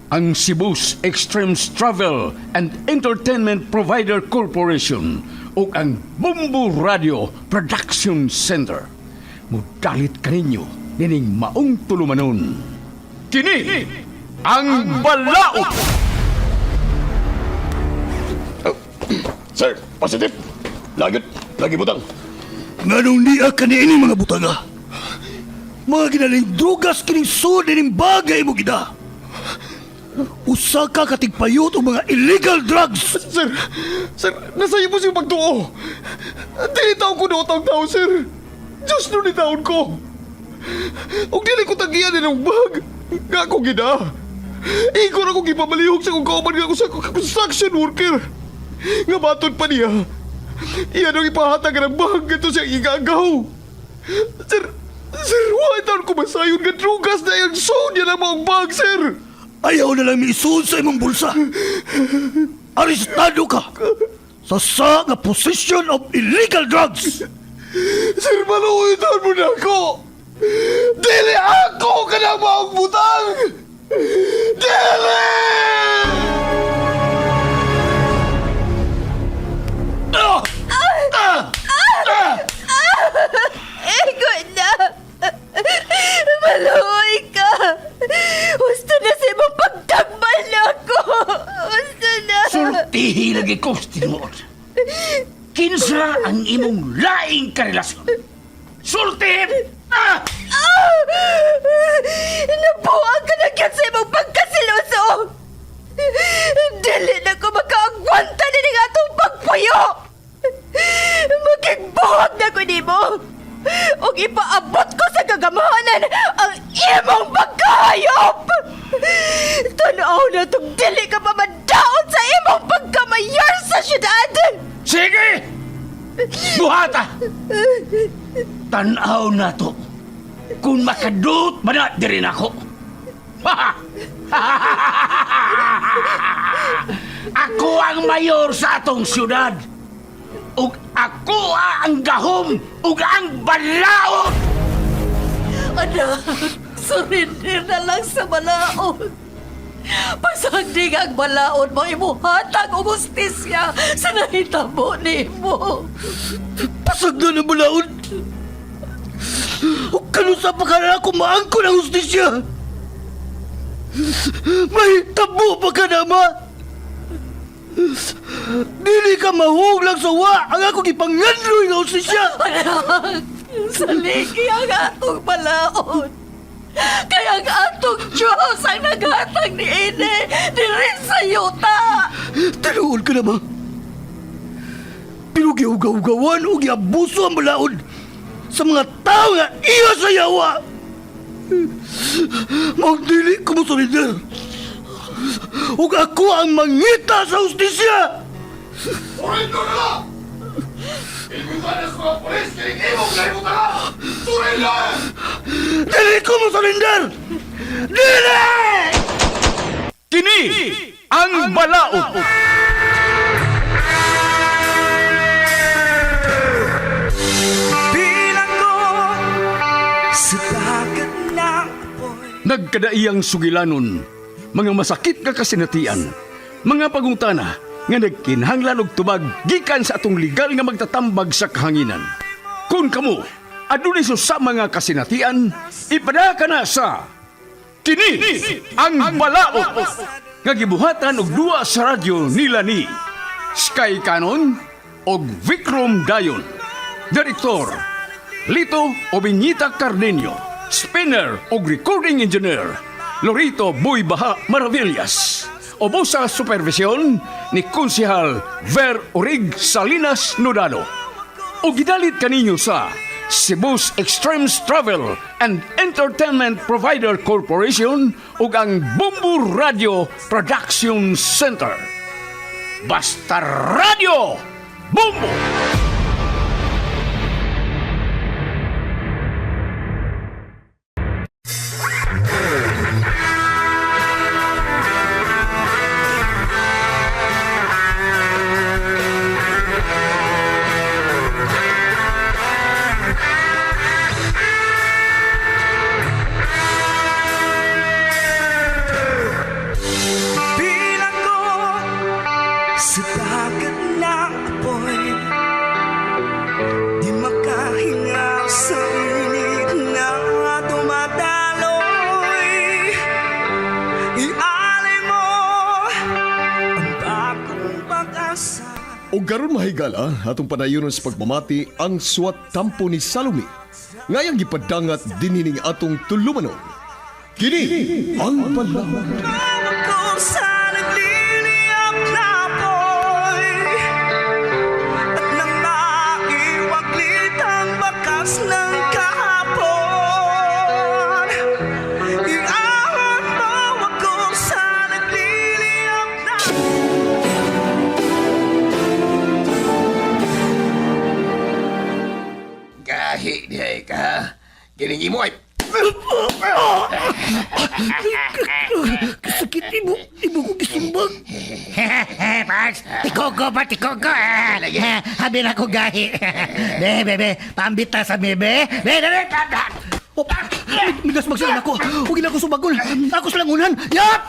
ang Cebu's Extremes Travel and Entertainment Provider Corporation o ang Bumbu Radio Production Center. Mudalit kaninyo dining maong tulumanon. Kini ang Balaod! Sir, positive. Lagi butang. Nganong niya kanini mga butaga? Mga ginaling drugas kining sud dining bagay mo gida. Usa ka katigpayot o mga illegal drugs. Sir, nasa iyo po siyang pagtuo. Dili taon ko na utang tao, sir. Diyos nun ni taon ko. Huwag dili ko tagiyan ng bag. Nga ako gina. Ikaw na kong ipamalihog sa kong kauman nga ako sa construction worker. Nga batod pa niya. Iyan ang ipahatag ng bag ito siyang igagaw. Sir, why taon ko masayon nga drugas na yung sound niya ng mga bag, sir? Ayaw na lang miisuon sa imong bulsa. Arestado ka sa nga possession of illegal drugs. Sir, maluwitan mo na ako! Dili ako ka na maong butang! Dili! Ego na! Maluoy ka! Gusto na sa imong pagtambal na ako! Gusto na! Sultihi lagi ko, tinuod. Kinsa ang imong laing karelasyon? Sultihin! Nabuang ka na kyan sa imong pagkasiloso! Dili na ko makaagwanta na ng atong pagpuyo! Magigbuhag na ko nimo! O ipaabot ko sa gagamahanan ang imong pagkahayop! Tanaw na itong dili ka pa madaon sa imong pagkamayor sa syudad! Sige! Buhata! Tanaw na to. Kung makadut man na din ako. Ako ang mayor sa atong syudad. Ug ako ang gahom ug ang balaod. Anak, surrender na lang sa balaod. Pasagdig ang balaod mo, imuhatag o justisya sa nahitabo ni mo. Pasagda na balaod. O kanusa pa ka na ako maangko ng justisya. May tabo pa ka na, ma. Dili ka mahuglang sa wa ang akong ipangandroy ng justisya. Anak, saligi ang atong balaod. Kaya ang atong Diyos ang naghatag ni Ine diri sa yuta. Tinuod ka na, ma. Pero giugaw-gawan o giabuso ang balaod sa mga tao nga iya sa yawa. Magdili ko mo solider. Ug ako ang mangita sa justisya. Surrender na lang! Ikusanas ko ang polis kaya imong lahibutan ka! Surrender! Dili ko mo solider. Dili! Kini ang Balaod. Nagkadaiyang sugilanon, mga masakit nga kasinatian, mga pagungtana nga nagkinhanglan og tubag gikan sa atong legal nga magtatambag sa kahanginan. Kung kamo adunay sa mga kasinatian, ipada ka na sa Kini ang Balaod nga gibuhatan og duwa sa radyo nila ni Sky Canon og Vikram Dayon. Direktor Lito Obiñita Cardenio. Spinner o recording engineer Lorito Boy Baha Maravillas. Obo sa supervisyon ni Konsehal Ver Orig Salinas Nodalo. O gidalit kaninyo sa Cebu's Extremes Travel and Entertainment Provider Corporation ug ang Bumbu Radio Production Center. Basta Radio Bumbu! O garon mahigala atong panayonon sa pagmamati ang suwat tampo ni Salome. Ngayang gipadangat dinhining atong tulumanon. Kini ang panahon. Kung sa nagliliyap na apoy at nang maiwaglit ang bakas ng kahapon, iahon mo ako sa nagliliyap na Gahi dihay ka. Kining imo ay Kasakit ibo ko gisumbag. Pax, tikogo ba, tikogo? Habi na ko gahi. Be, pambita sa bebe. Be. Oh, migas magsilan ako. Huwag na ako sumagon. Ako silang unan. Yap!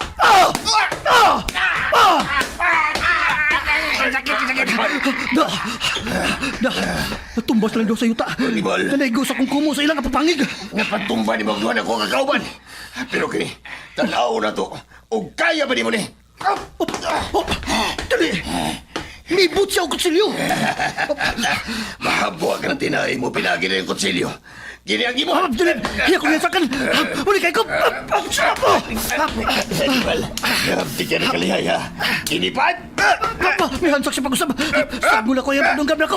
Natumbas lang daw sa yuta. Animal. Nanaigo sa kong kumo sa ilang kapapangig. napatumba ni Magduhan ako kakauban. Pero kini, tanaw na to. O kaya ba ni mo ni? Dali! May boot siya o kutsilyo. Mahabwa ka ng tinay mo, pinagi na yung kutsilyo. Kini ang imo. Dali! Hiya ko niya sakan. Uli kay ko. Animal, di ka na kalihaya. Kinipad! May hansak siya pag-usap. Sagula ko yung panunggab na ko.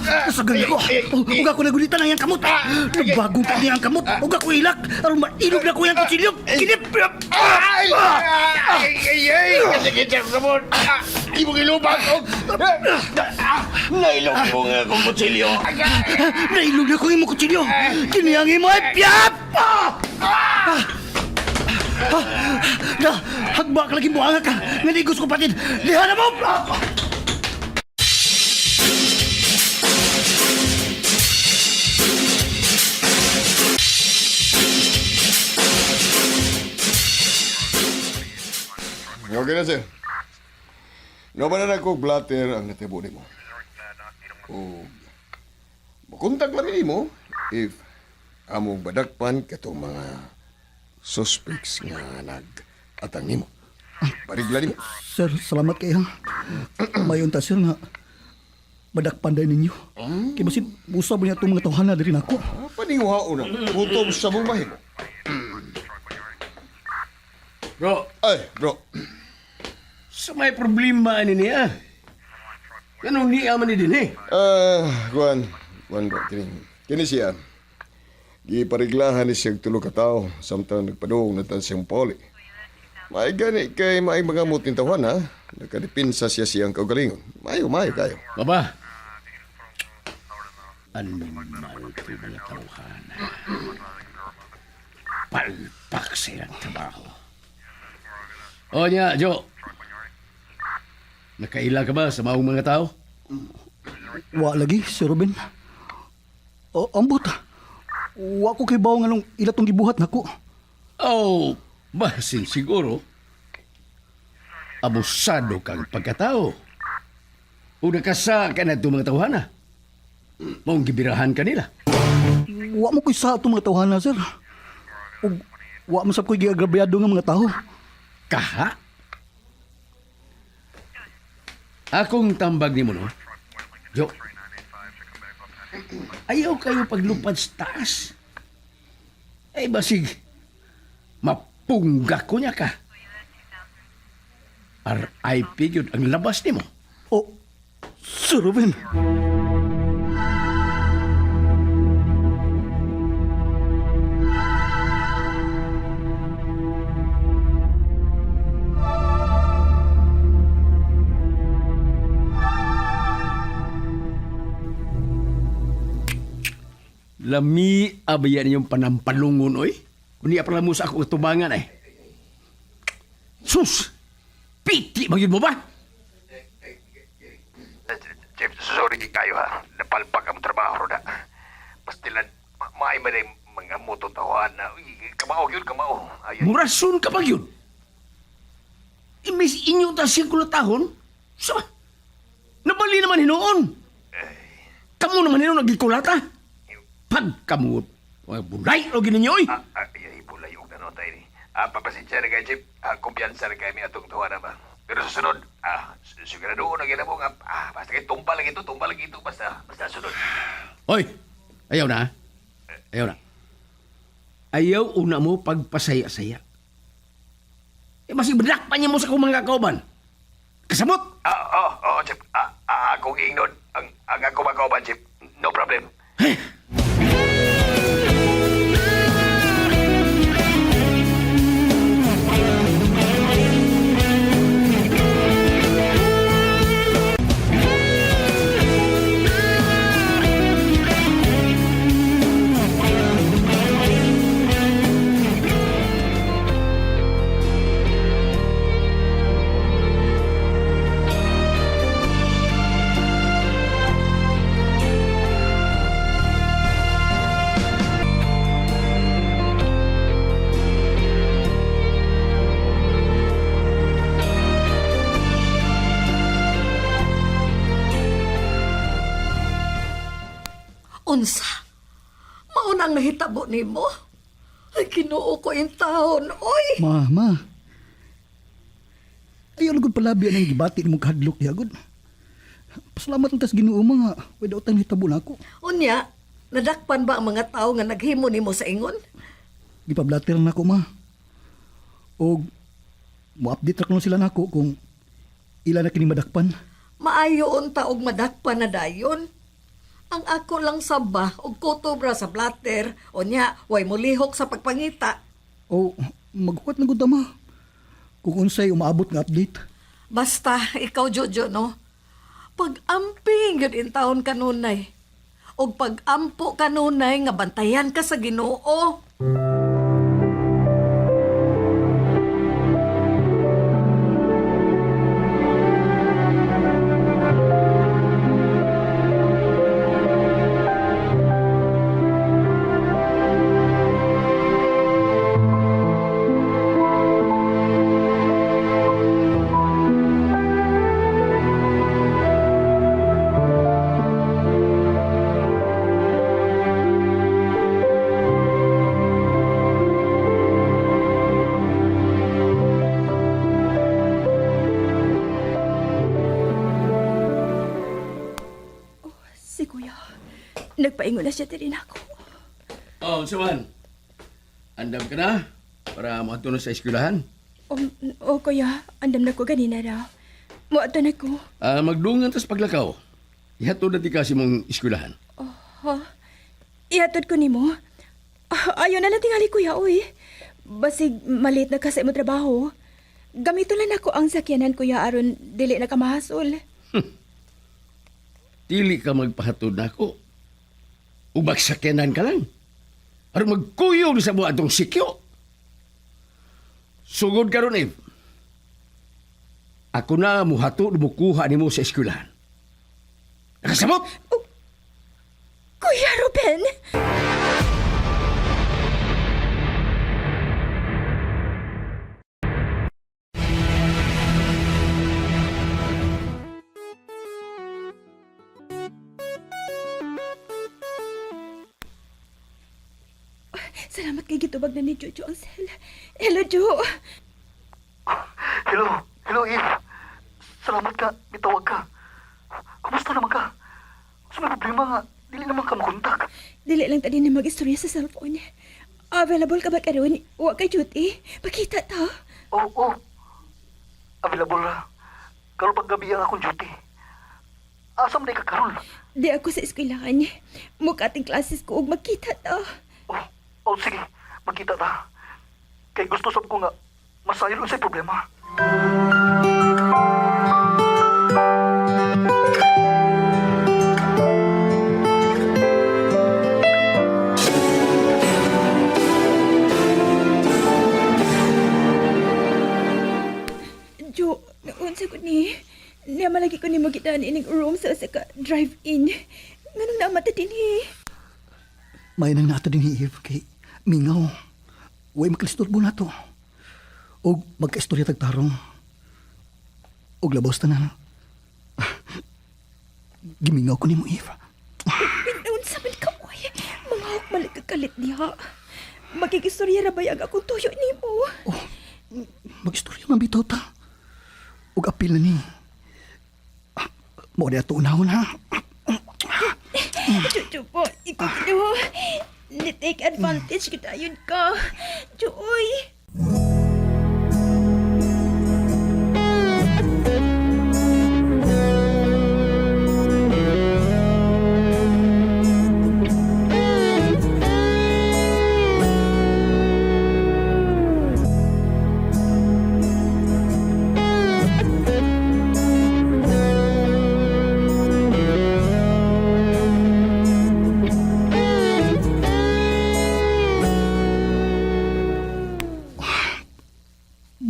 Nasagal ko. Huwag ako nagulitan ang iyang kamot. Nabagong ka niya ang kamot. Huwag ako ilak. Aron mainog na ko yung kutsilyo. Kinip! Ay! Kasakit siya sa kamot. Ibong ilubang ko. Nailog mo nga kong kutsilyo. Nailog na ko yung kutsilyo. Kiniyang imo ay piyap! Hagba ka lagi mo angak ka. Naligos ko patid. Liha na mo! Okay na, sir. Nabanan ako blatter ang natibo ni mo. O, makontak lang mo if among badakpan katong mga suspects nga nag-atang nimo. Parigla nimo. Sir, salamat kayo. Mayon ta, sir, nga madakpanday ninyo. Kaya basit, busa ba niya itong mga tawhana na rin ako? Paninguhao na. Kutom sa mong mahimo. Bro, Ay, bro. sa may problema ani niya. Ganun niya man ni din eh. Juan bro, kini siya. Gipariglahan ni siyang tulo ka tao samtang nagpadung na tan siyang poli. May gani kay may mga mutin tawan ha. Nakadipinsa siya siyang kaugalingon. Mayo kayo. Baba. Animal ko mga tauhana. Palpak silang trabaho. O niya, Jo. Nakaila ka ba sa maong mga tao? Wa lagi, Sir Ruben. O, ambot. Wa ko kay bawo nga nung ilatong gibuhat nako. Oh, basin siguro. Abusado kang pagkatao. O nakasa ka na itong mga tauhana. Maong gibirahan ka nila. Wa mo ko'y sa itong mga tawhana, sir. O, wa mo sab ko'y giagrabyado nga mga tao. Kaha? Akong tambag ni mo, no? Jo. Ayaw kayo paglupad sa taas. Ay basig, mapungga ko niya ka. RIP yun ang labas ni mo. O, Sir Ruben. Lami abayan niyong panampalungon, oy. Kundi pala mo sa ako tubangan, eh. Sus! Piti, magyud mo ba? Jeff, sorry kayo ha. Napalpak ang trabaho na. Pastilan, maay man ay mga mutong tawan na. Kamao yun, kamao. Ayun. Murason ka pa yun. Imbis inyo ta siyang kulatahon, sa nabali naman hinoon. Kamu naman hinoon nagikulata. Pag kamu, bunay o gininyo, oy. Ay, bulay og na tayo ni. Papasensya na kayo, Jeff. Kumpiyansa na kayo may atong tawa na ba. Pero sa sunod, sigurado na gina mo nga, basta kayo tumbal lagi ito, basta sunod. Hoy! Ayaw na, ha? Ayaw na. Ayaw una mo pagpasaya-saya. Masih bedak pa niya mo sa kong mga kauban. Kasamot! Chip. Akong ingnon. Ang ako makauban, Chip. No problem. Unsa? Maunang nahitabo nimo? Ay, Ginoo ko yung taon, oy! Ma. Ayaw lagod palabi ang gibati ni mong kahadlok yagod. Pasalamat lang tas Ginoo mga. Wala utang hitabo na ako. Unya, nadakpan ba ang mga tao nga naghimo nimo sa ingon? Gipablater na ako, ma. O, mo-update ra ko sila nako kung ilan na kini madakpan. Maayo unta og madakpan na dayon. Ang ako lang saba og kutobra sa blatter, unya, way mulihok sa pagpangita. O, magkukat na gud ta, ma. Kung unsay umaabot nga update. Basta, ikaw, Jojo, no? Pag-amping yun in taon kanunay. Og pag-ampo kanunay nga bantayan ka sa Ginoo. Si Kuya, nagpaingon na siya din ako. Oh, Saman. Andam ka na para makato na sa eskwelahan. O Kuya, andam na ko ganina raw. Muatan ako. Magdungan tas paglakaw. Ihatod na ti kasi mong eskwelahan. Ihatod ko nimo. Ayaw na lang tingali Kuya, uy. Basig malit na kasi mo trabaho. Gamito lang ako ang sakyanan Kuya aron dili na kamahasol. Dili ka magpahatod na ako. Ubagsakyanan ka lang. Aron magkuyo sa buwan atong sikyo. Sugod ka ron, Eve. Ako na muhatod mukuha ni mo sa eskwelahan. Nakasamot! Kuya Ruben! Salamat kay gitubag na ni Jojo ang sel. Hello, Jo. Hello, Eve. Salamat ka, bitawag ka. Kumusta naman ka? Sa may problema nga, dili naman ka makontak. Dili lang tadi na mag-istorya sa cellphone. Available ka ba karon? Wa kay duty. Pakita ta. Oo. Available na. Kalo pag gabi ang akong duty. Asam na ka karon? Di ako sa eskwelahan. Mukating classes ko ug magkita ta. Sige. Magkita ta. Kay gusto sab ko nga, masaylo sa problema. Jo, naunsa ko ni. Niya malagi ko ni magitaan ining room sa ka drive-in. Nganong naamata din May nang nato din Eve kay mingaw. Huwag makalistorbo na to. O magkaistorya tagtarong. O labos na. Gimingaw ko ni mo, Eve. Naunsa man ka, oy. Mga hawak maligagalit niya. Magkikistorya ra ba yung akong tuyo ni mo? Mag-istorya man bitaw ta. ug apil na ni. Mo na tunahon ha. Chuchu po, ikaw do. Ni-take advantage kita yun ka. Chuoy.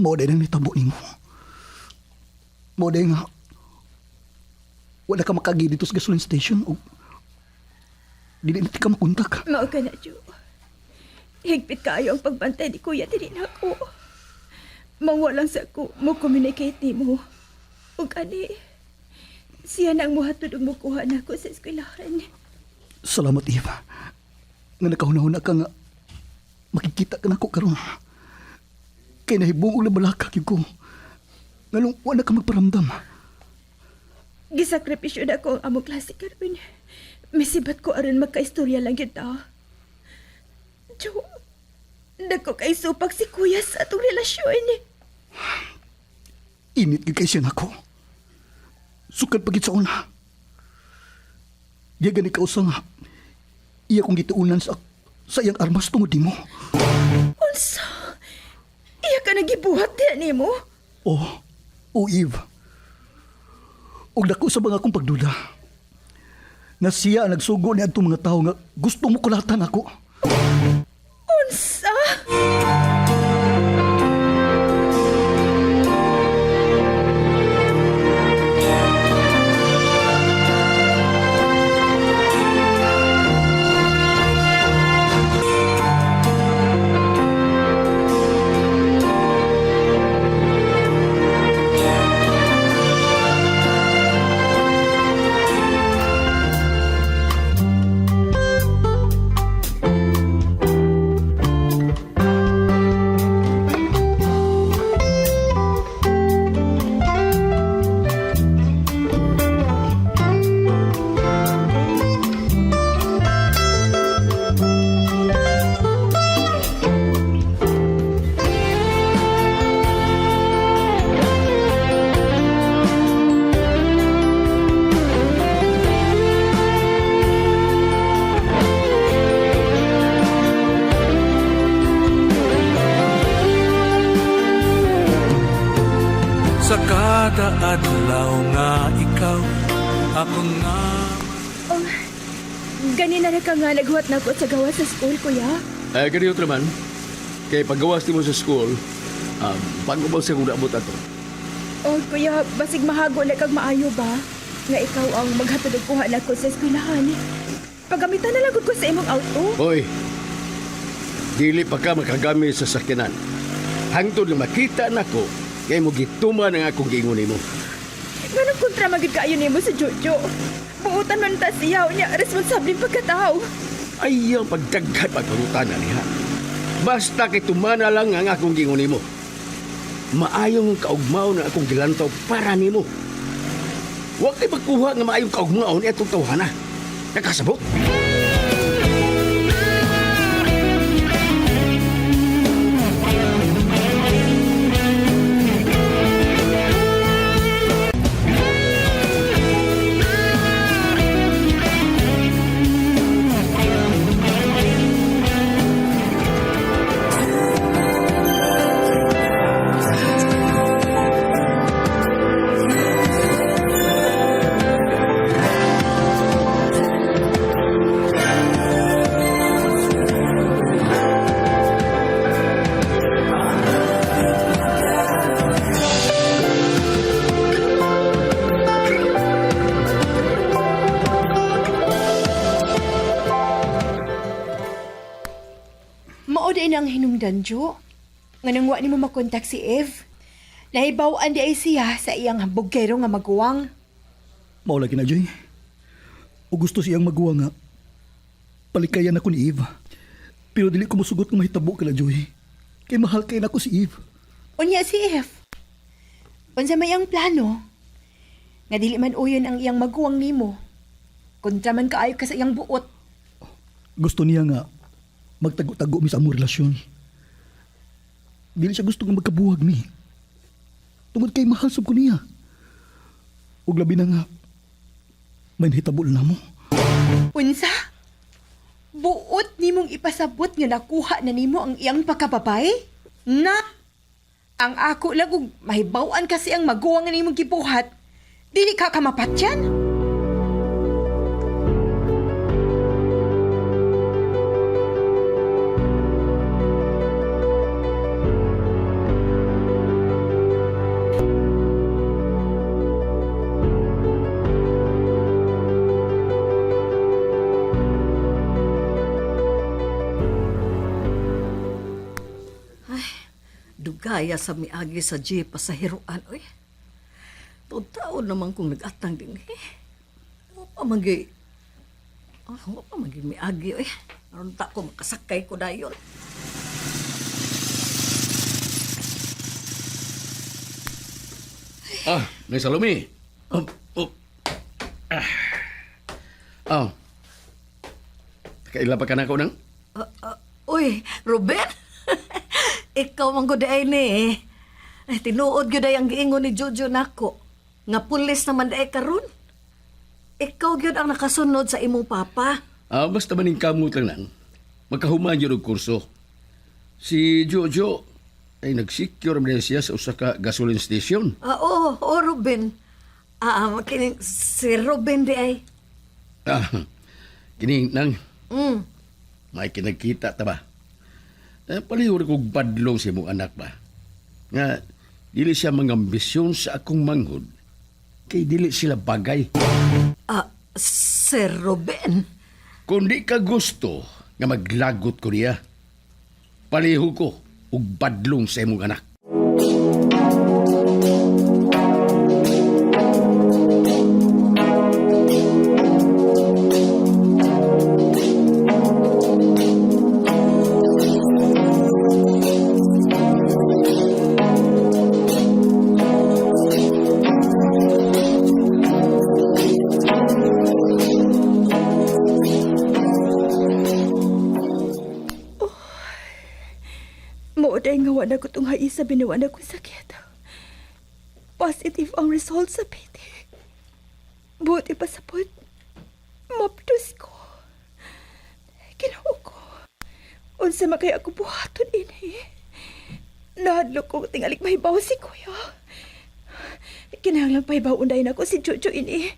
Mo na nang nitabo nimo. Mo na nga. Wala ka makagi dito sa gasoline station o dili na ti ka makontak. Mao ka na, Chu. Higpit kayo ang pagbantay ni Kuya dili na ako. Mawalang sa ko mo communicate ni mo. Ug ani, siya nang muhatod ug mukuha na ako sa eskwelahan. Salamat, Eva. Nga nakahuna-huna ka nga makikita ka na ko karon. Kay nahibong na balakag yun ko. Ngalong wala ka magparamdam. Gisakripisyo na ko ang among klase karon. Misibat ko aron magkaistorya lang yun ta. Chu, dako kay supak si Kuya sa atong relasyon. Init gid kay siya nako. Sukad pagit sa una. Di gani ka usang iya kong gituunan sa iyang armas tungod mo. Unsa? Iya ka nagibuhat din ni mo? Oh, Eve. Og dako sa mga akong pagduda. Na siya ang nagsugo ni adtong mga tao nga gusto mo kulatan ako. Unsa? Sa kada adlaw nga ikaw, ako nga Ganina na ka nga naghuwat na ko sa gawa sa school, Kuya. Ganito naman. Kay paggawas mo sa school, bago ba siya kung naabot ato? Oh, Kuya, basig mahago na kag maayo ba? Nga ikaw ang maghatod og kuha na ko sa eskwelahan. Pagamitan na lang gud ko sa imong auto. Hoy, dili pa ka makagamit sa sakyanan. Hangtod na makita na ko, kay mo gituman ang akong giingon nimo. Ganun kontra magid kaayo nimo sa Jojo. Buutan man ta siya niya responsable pagkatao. Ayaw pagdaghan pagpangutana niya. Basta kay tumana lang ang akong giingon nimo. Maayong kaugmaw na akong gilantaw para nimo. Huwag kay magkuha nga maayong kaugmaw ni atong tawhana. Nakasabot? Mao din ang hinungdan, Jo. Nga nang wa ni mo makontak si Eve. Nahibaw-an di ay siya sa iyang hambugkero nga maguwang. Mao lagi na, Joy. O gusto siyang magawa nga. Palikayan ako ni Eve. Pero dili ko musugot nga mahitabo ka na, Joy. Kay mahal kay na ko si Eve. Unya si Eve. Unsa may ang plano? Nga dili man uyon ang iyang maguwang nimo. Kontra man kaayo ka sa iyang buot. Gusto niya nga magtago-tago mi sa among relasyon. Dili siya gusto nga magkabuhag mi. Tungod kay mahal sab ko niya. Ug labi na nga may hitabo na mo. Unsa? Buot nimong ipasabot nga nakuha na nimo ang iyang pagkababay? Na? Ang ako lang ug mahibaw-an kasi ang maguwang nga nimong gibuhat. Dili ka kamapatyan? Dugaya sa miagi sa jeep sa hiruan, oy. Taon naman kung nag-atang din, eh. Wapa magi miagi, oy. Aron ta ko makasakay ko dayon. Nay Salome. Kaila pa ka na ko nang? Uy, Ruben! Ikaw man gud ay ni. Tinuod gyud ay ang giingon ni Jojo nako. Nga pulis naman daay karon. Ikaw gyud ang nakasunod sa imong papa. Basta maning kamot lang nang. Magkahuman yun og kurso. Si Jojo ay nag-secure man siya sa usa ka gasoline station. Oo, Ruben. Kining si Ruben di ay. Kining nang, Mm. may kinagkita ta ba? Palihor kong badlong sa imong anak ba? Nga, dili siya mangambisyon sa akong manghod. Kay dili sila bagay. Sir Ruben. Kung di ka gusto nga maglagot ko niya, paliho ko ug badlong sa imong anak. Mauday nga wala ko itong hai sa binawan akong sakit. Positive ang result sa PT. Buti pa sa pot, mapdos ko. Ginawa ko. Unsa makaya ako buhaton ini. Nahadlok ko tingalik mahibaw si kuya. Kinahanglang pahibaw unday na ko si Jojo ini.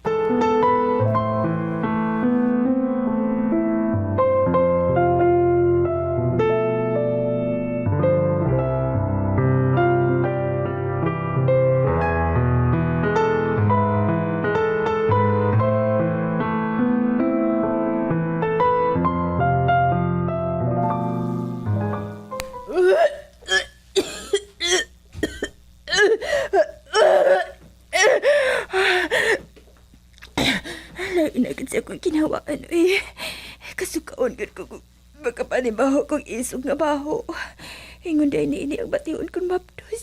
Nainagad sa akong kinawaan, eh. Kasukaon gud ko magkapanibaho kong isog nga baho. Ingon day ni ini ang batiun kong mapdos.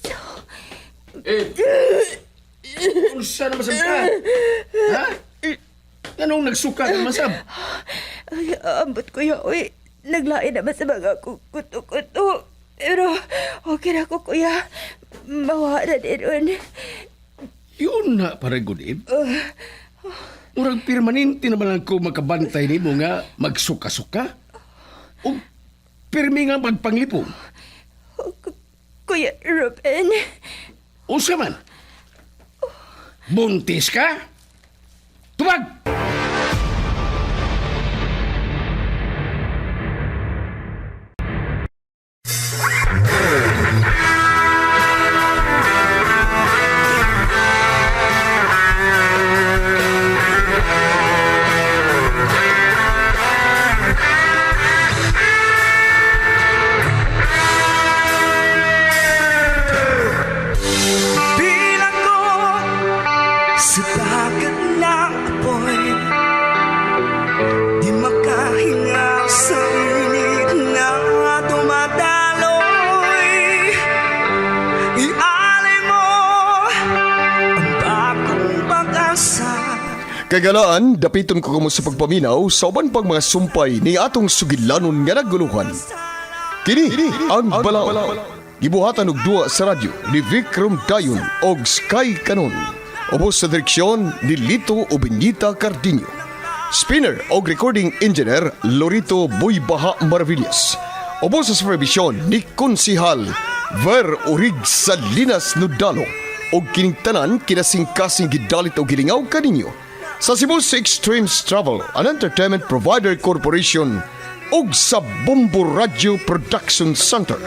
Unsa na masab ka? Ha? Anong nagsuka ng masab? Ay, ambot ko ya, uy. Naglain naman sa mga kuto-kuto. Pero, okay na ko, kuya. Mawa na din ron. Yun na, parang gudib. Murag permanente naman lang ko makabantay ni mo nga magsuka-suka. O pirmi nga magpanglipong. Kuya Ruben. Unsa man? Buntis ka? Tubag! Bilang ko sa dagat na apoy, Kagalaan, dapiton ko kamo sa pagpaminaw sa uban pang mga sumpay ni atong sugilanon nga naguluhan. Kini ang Balaod. Gibuhatan og duwa sa radyo ni Vikram Dayon og Sky Canon. Ubos sa direksyon ni Lito Obenita Cardiño. Spinner og recording engineer Lorito Buybaha Maravillas. Ubos sa supervision ni Konsihal Ver Urig Salinas Nudalo og kining tanan kinasing-kasing gidalit og gilingaw kaninyo sa Cebu Extremes Travel and Entertainment Provider Corporation ug sa Bombo Radio Production Center.